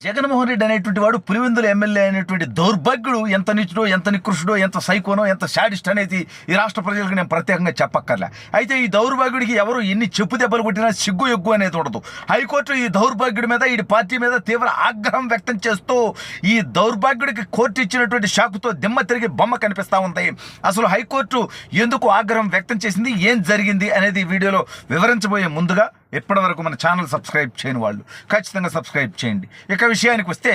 జగన్మోహన్ రెడ్డి అనేటువంటి వాడు పులివెందుల ఎమ్మెల్యే అయినటువంటి దౌర్భాగ్యుడు ఎంత నీచుడో, ఎంత నికృష్టుడో, ఎంత సైకోనో, ఎంత శాడిస్ట్ అనేది ఈ రాష్ట్ర ప్రజలకు నేను ప్రత్యేకంగా చెప్పక్కర్లే. అయితే ఈ దౌర్భాగ్యుడికి ఎవరు ఎన్ని చెప్పు దెబ్బలు కొట్టినా సిగ్గు ఎగ్గు అనేది ఉండదు. హైకోర్టు ఈ దౌర్భాగ్యుడి మీద, ఈ పార్టీ మీద తీవ్ర ఆగ్రహం వ్యక్తం చేస్తూ ఈ దౌర్భాగ్యుడికి కోర్టు ఇచ్చినటువంటి షాకుతో దిమ్మ తిరిగి బొమ్మ కనిపిస్తూ ఉంది. అసలు హైకోర్టు ఎందుకు ఆగ్రహం వ్యక్తం చేసింది, ఏం జరిగింది అనేది వీడియోలో వివరించబోయే ముందుగా ఇప్పటివరకు మన ఛానల్ సబ్స్క్రైబ్ చేయని వాళ్ళు ఖచ్చితంగా సబ్స్క్రైబ్ చేయండి. ఇక విషయానికి వస్తే,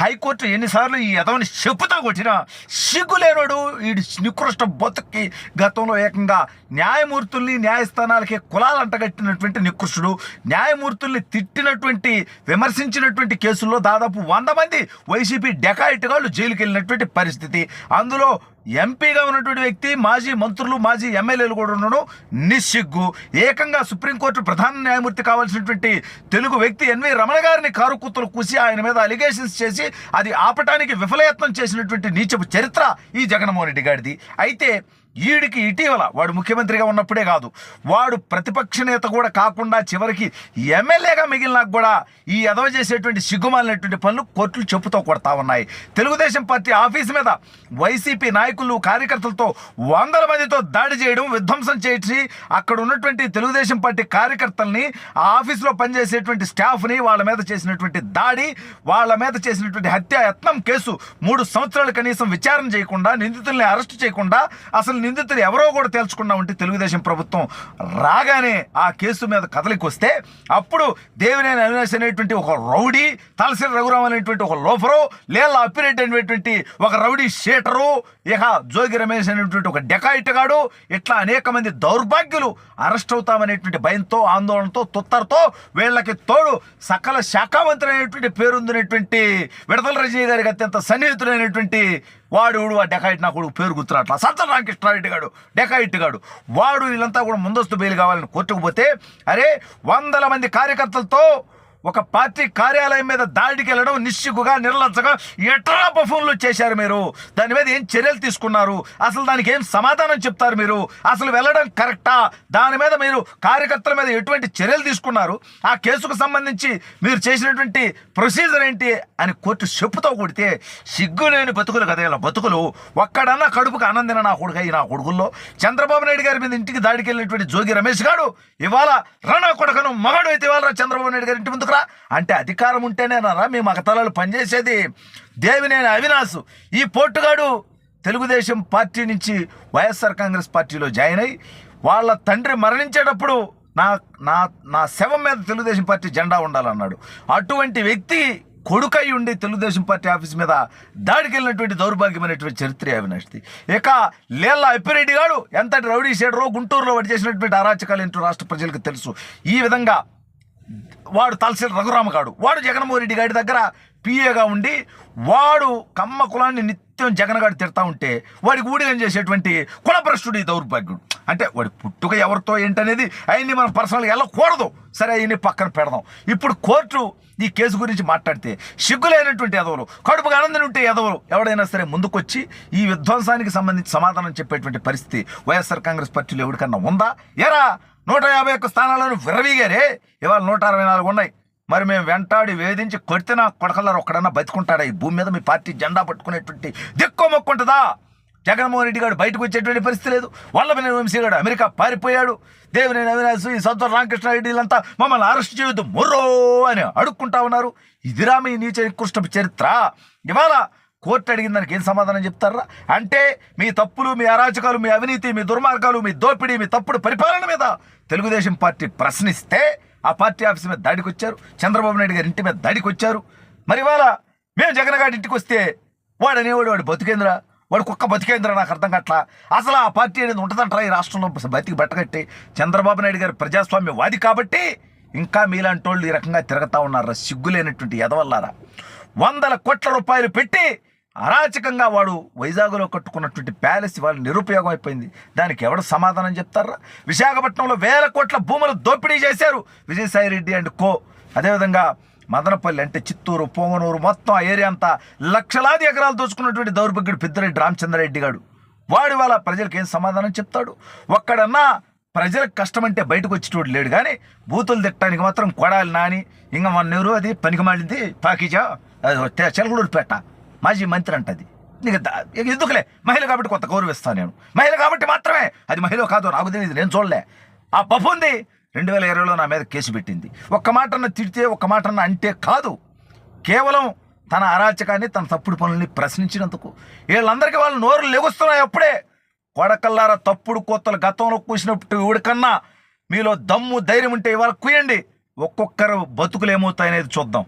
హైకోర్టు ఎన్నిసార్లు ఈ యదవని చెప్పుతో కొట్టినా సిగ్గులేనోడు ఈ నికృష్ట బతుక్కి గతంలో ఏకంగా న్యాయమూర్తుల్ని, న్యాయస్థానాలకి కులాలు అంటగట్టినటువంటి నికృష్టుడు, న్యాయమూర్తుల్ని తిట్టినటువంటి, విమర్శించినటువంటి కేసుల్లో దాదాపు 100 మంది వైసీపీ డెకాయిట్గాళ్ళు జైలుకి వెళ్ళినటువంటి పరిస్థితి. అందులో ఎంపీగా ఉన్నటువంటి వ్యక్తి, మాజీ మంత్రులు, మాజీ ఎమ్మెల్యేలు కూడా ఉండడం నిస్సిగ్గు. ఏకంగా సుప్రీంకోర్టు ప్రధాన న్యాయమూర్తి కావాల్సినటువంటి తెలుగు వ్యక్తి ఎన్వి రమణ గారిని కారుకూతలు కూసి ఆయన మీద అలిగేషన్స్ చేసి అది ఆపటానికి విఫలయత్నం చేసినటువంటి నీచపు చరిత్ర ఈ జగన్మోహన్ రెడ్డి గారిది. అయితే వీడికి ఇటీవల వాడు ముఖ్యమంత్రిగా ఉన్నప్పుడే కాదు, వాడు ప్రతిపక్ష నేత కూడా కాకుండా చివరికి ఎమ్మెల్యేగా మిగిలినా కూడా ఈ ఎదవ చేసేటువంటి సిగ్గుమాలినటువంటి పనులు కోర్టులు చెప్పుతో కొడతా ఉన్నాయి. తెలుగుదేశం పార్టీ ఆఫీసు మీద వైసీపీ నాయకులు, కార్యకర్తలతో 100 మందితో దాడి చేయడం, విధ్వంసం చేసి అక్కడ ఉన్నటువంటి తెలుగుదేశం పార్టీ కార్యకర్తల్ని, ఆ ఆఫీసులో పనిచేసేటువంటి స్టాఫ్ని వాళ్ళ మీద చేసినటువంటి దాడి, వాళ్ళ మీద చేసినటువంటి హత్యాయత్నం కేసు 3 సంవత్సరాలు కనీసం విచారణ చేయకుండా, నిందితుల్ని అరెస్ట్ చేయకుండా, అసలు నిందితులు ఎవరో కూడా తేల్చకుండా ఉంటే తెలుగుదేశం ప్రభుత్వం రాగానే ఆ కేసు మీద కదలికి వస్తే అప్పుడు దేవినేని అవినాష్ అనేటువంటి ఒక రౌడీ, తలసిరి రఘురామ్ అనేటువంటి ఒక లోఫరు, లేళ్ళ అప్పిరెడ్డి అనేటువంటి ఒక రౌడీ షీటరు, ఇక జోగి రమేష్ అనేటువంటి ఒక డెకాయిట్గాడు, ఇట్లా అనేక మంది దౌర్భాగ్యులు అరెస్ట్ అవుతామనేటువంటి భయంతో, ఆందోళనతో, తుత్తరతో, వీళ్ళకి తోడు సకల శాఖ మంత్రి అనేటువంటి పేరుందినటువంటి విడతల రజనీ గారికి అత్యంత సన్నిహితుడైనటువంటి వాడు ఆ డెకాయిట్, నాకు పేరు గుర్తురాట్లా, సజ్జల రామకృష్ణారెడ్డి గాడు డెకాయిట్ గాడు, వాడు వీళ్ళంతా కూడా ముందస్తు బెయిల్ కావాలని కోర్టుకు పోతే, అరే 100 మంది కార్యకర్తలతో ఒక పార్టీ కార్యాలయం మీద దాడికి వెళ్ళడం నిస్సిగ్గుగా, నిర్లజ్జగా ఎట్రా బఫూన్లు చేశారు మీరు? దాని మీద ఏం చర్యలు తీసుకున్నారు? అసలు దానికి ఏం సమాధానం చెప్తారు మీరు? అసలు వెళ్ళడం కరెక్టా? దాని మీద మీరు కార్యకర్తల మీద ఎటువంటి చర్యలు తీసుకున్నారు? ఆ కేసుకు సంబంధించి మీరు చేసినటువంటి ప్రొసీజర్ ఏంటి అని కోర్టు చెప్పుతో కొడితే, సిగ్గులేని బతుకులు కదా ఇలా బతుకులు. ఒక్కడన్నా కడుపుకు ఆనందిన నా కొడుకుల్లో చంద్రబాబు నాయుడు గారి మీద ఇంటికి దాడికి వెళ్ళినటువంటి జోగి రమేష్ గారు ఇవాళ రణ కొడకను మగాడు అయితే ఇవాళ చంద్రబాబు నాయుడు గారి ఇంటి ముందుకు అంటే అధికారం ఉంటేనేనారా మీ మగతలాలు పనిచేసేది? దేవినేని అవినాష్ ఈ పోర్టుగాడు తెలుగుదేశం పార్టీ నుంచి వైఎస్ఆర్ కాంగ్రెస్ పార్టీలో జాయిన్ అయ్యి వాళ్ళ తండ్రి మరణించేటప్పుడు నా నా నా శవం మీద తెలుగుదేశం పార్టీ జెండా ఉండాలన్నాడు. అటువంటి వ్యక్తి కొడుకై ఉండి తెలుగుదేశం పార్టీ ఆఫీస్ మీద దాడికి వెళ్ళినటువంటి దౌర్భాగ్యమైనటువంటి చరిత్ర అవినాష్ది. ఇక లేళ్ళ అప్పిరెడ్డి గాడు ఎంతటి రౌడీ షేడరో, గుంటూరులో వాడు చేసినటువంటి అరాచకాలు ఏంటో రాష్ట్ర ప్రజలకు తెలుసు. ఈ విధంగా వాడు తలసిరి రఘురామగాడు, వాడు జగన్మోహన్ రెడ్డి గారి దగ్గర పిఏగా ఉండి వాడు కమ్మ కులాన్ని నిత్యం జగన్ గారు తిడతా ఉంటే వాడికి ఊడిగం చేసేటువంటి కులభ్రష్టుడు ఈ దౌర్భాగ్యుడు. అంటే వాడి పుట్టుక ఎవరితో ఏంటనేది అవన్నీ మనం పర్సనల్గా వెళ్ళకూడదు, సరే అవన్నీ పక్కన పెడదాం. ఇప్పుడు కోర్టు ఈ కేసు గురించి మాట్లాడితే సిగ్గులేనటువంటి ఎదవలు, కడుపుగా ఆనందం ఉంటే ఎదవలు ఎవడైనా సరే ముందుకొచ్చి ఈ విధ్వంసానికి సంబంధించి సమాధానం చెప్పేటువంటి పరిస్థితి వైఎస్ఆర్ కాంగ్రెస్ పార్టీలో ఎవరికన్నా ఉందా? ఎరా 151 స్థానాలను విరవీగారే, ఇవాళ 164 ఉన్నాయి. మరి మేము వెంటాడి వేధించి కొడితే నా కొడకల్లారు ఒక్కడన్నా బతుకుంటాడా ఈ భూమి మీద? మీ పార్టీ జెండా పట్టుకునేటువంటి దిక్కు మొక్కుంటుందా? జగన్మోహన్ రెడ్డి గారు బయటకు వచ్చేటువంటి పరిస్థితి లేదు. వల్లభనేని వంశీ గారు అమెరికా పారిపోయాడు. దేవినేని అవినాష్, ఈ సజ్జల రామకృష్ణారెడ్డిలంతా మమ్మల్ని అరెస్ట్ చేయొద్దు మొర్రో అని అడుక్కుంటా ఉన్నారు. ఇదిరా మీ నీచ నికృష్ట చరిత్ర. ఇవాళ కోర్టు అడిగిన దానికి ఏం సమాధానం చెప్తారా? అంటే మీ తప్పులు, మీ అరాచకాలు, మీ అవినీతి, మీ దుర్మార్గాలు, మీ దోపిడీ, మీ తప్పుడు పరిపాలన మీద తెలుగుదేశం పార్టీ ప్రశ్నిస్తే ఆ పార్టీ ఆఫీస్ మీద దాడికి వచ్చారు, చంద్రబాబు నాయుడు గారి ఇంటి మీద దాడికి వచ్చారు. మరి ఇవాళ మేము జగన్ గారి ఇంటికి వస్తే వాడు అనేవాడు వాడు బతికేంద్రా, వాడు కుక్క బతికేంద్రా, నాకు అర్థం కావట్లా. అసలు ఆ పార్టీ అనేది ఉంటుందంటారా ఈ రాష్ట్రంలో బతికి బట్టగట్టి? చంద్రబాబు నాయుడు గారు ప్రజాస్వామ్యవాది కాబట్టి ఇంకా మీలాంటి వాళ్ళు ఈ రకంగా తిరుగుతూ ఉన్నారా? సిగ్గులేనటువంటి ఎదవల్లారా. 100 కోట్ల రూపాయలు పెట్టి అరాచకంగా వాడు వైజాగ్లో కట్టుకున్నటువంటి ప్యాలెస్ ఇవాళ నిరుపయోగం అయిపోయింది. దానికి ఎవడు సమాధానం చెప్తారా? విశాఖపట్నంలో 1000 కోట్ల భూములు దోపిడీ చేశారు విజయసాయిరెడ్డి అండ్ కో. అదేవిధంగా మదనపల్లి అంటే చిత్తూరు, పొంగనూరు మొత్తం ఆ ఏరియా అంతా లక్షలాది ఎకరాలు దోచుకున్నటువంటి దౌర్భాగ్యుడు పెద్దిరెడ్డి రామచంద్రారెడ్డి గాడు, వాడు వాళ్ళ ప్రజలకు ఏం సమాధానం చెప్తాడు? ఒక్కడన్నా ప్రజలకు కష్టం అంటే బయటకు వచ్చేటోడు లేడు, కానీ బూతులు తిట్టడానికి మాత్రం కొడాలి నాని, ఇంకా మన ఎవరు అది పనికి మాలింది పాకిజా చెలగలూరుపేట మాజీ మంత్రి అంటది. నీకు ఎందుకులే, మహిళ కాబట్టి కొంత గౌరవిస్తాను నేను, మహిళ కాబట్టి మాత్రమే. అది మహిళ కాదు నాకు తెలియదు, నేను చూడలే. ఆ పప్పుంది 2020లో నా మీద కేసు పెట్టింది. ఒక్క మాటన్న తిడితే, ఒక్క మాటన్న అంటే కాదు, కేవలం తన అరాచకాన్ని, తన తప్పుడు పనుల్ని ప్రశ్నించినందుకు. వీళ్ళందరికీ వాళ్ళు నోరు లెగుస్తున్నాయి అప్పుడే. కొడకల్లారా తప్పుడు కోతలు గతంలో కూసినప్పుడు ఇవిడికన్నా మీలో దమ్ము ధైర్యం ఉంటే ఇవాళ కుయ్యండి. ఒక్కొక్కరు బతుకులు ఏమవుతాయనేది చూద్దాం.